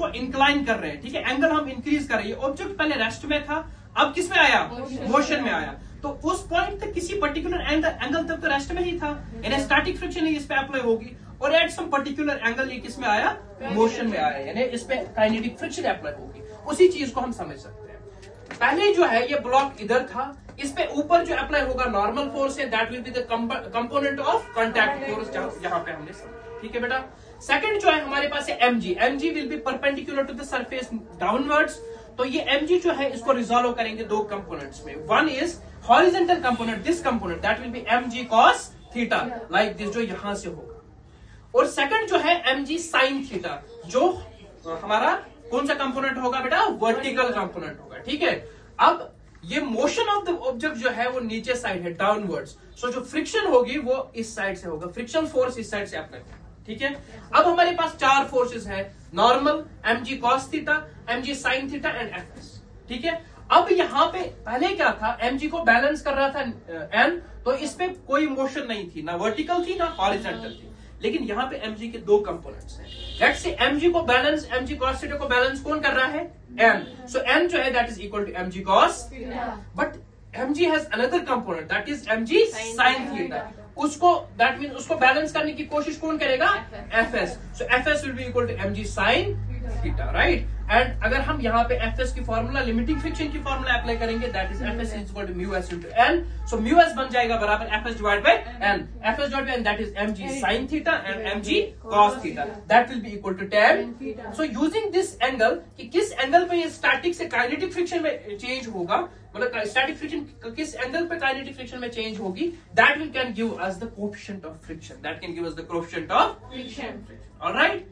इसको इंक्लाइन कर रहे हैं, ठीक है, एंगल हम इंक्रीज कर रहे हैं। ऑब्जेक्ट पहले रेस्ट में था, अब किस में आया, मोशन में आया। तो उस पॉइंट तक किसी पर्टिकुलर एंगल तक तो रेस्ट में ही था, यानी स्टैटिक फ्रिक्शन इस पे अप्लाई होगी, और एट सम पर्टिकुलर एंगल ये किस में आया, मोशन में आया, यानी इस पे काइनेटिक फ्रिक्शन अप्लाई होगी। उसी चीज को हम समझ सकते हैं। पहले जो है ये ब्लॉक इधर था, इस पे ऊपर जो अप्लाई होगा नॉर्मल फोर्स है, that will be the component of contact force, यहाँ पे हमने समझा, ठीक है बेटा। सेकंड जो है हमारे पास है mg, mg will be perpendicular to the surface downwards. तो ये mg जो है इसको रिजॉल्व करेंगे दो कंपोनेंट्स में। One is horizontal component, this component that will B mg cos theta, like this, जो यहां से होगा। और सेकंड जो है mg sin थीटा, जो हमारा कौन सा कंपोनेंट होगा बेटा, वर्टिकल कंपोनेंट होगा, ठीक है। अब ये मोशन ऑफ द ऑब्जेक्ट जो है वो नीचे साइड है, डाउनवर्ड्स, सो जो फ्रिक्शन होगी वो इस साइड से होगा, फ्रिक्शन फोर्स इस साइड से अप्लाई होगा, ठीक है। अब हमारे पास चार फोर्सेस है, normal, mg cos theta, mg sin theta and fs, ठीक है। अब यहाँ पे पहले क्या था, mg को बैलेंस कर रहा था n, तो इस पे कोई मोशन नहीं थी, ना वर्टिकल थी ना हॉरिजॉन्टल थी, लेकिन यहाँ पे mg के दो कंपोनेंट्स हैं। लेट्स से mg को बैलेंस, mg cos थीटा को बैलेंस कौन कर रहा है, n, सो n जो है that is equal to mg cos, but mg has another component that is mg sin theta, उसको दैट मीन उसको बैलेंस करने की कोशिश कौन करेगा, fs, so fs will be equal to mg sin theta, right. And अगर हम यहाँ पे fs की फॉर्मूला, लिमिटिंग फ्रिक्शन की फॉर्मूला अप्लाई करेंगे, that is fs is equal to mu s into n, so mu s बन जाएगा बराबर fs divide by n, fs divide by n that is mg sin theta and mg cos theta, that will be equal to tan। So using this angle, कि किस angle पे ये static से kinetic friction में change होगा, मतलब static friction किस angle पे काइनेटिक फ्रिक्शन में चेंज होगी, that will can give us the coefficient of friction, that can give us the coefficient of friction, alright.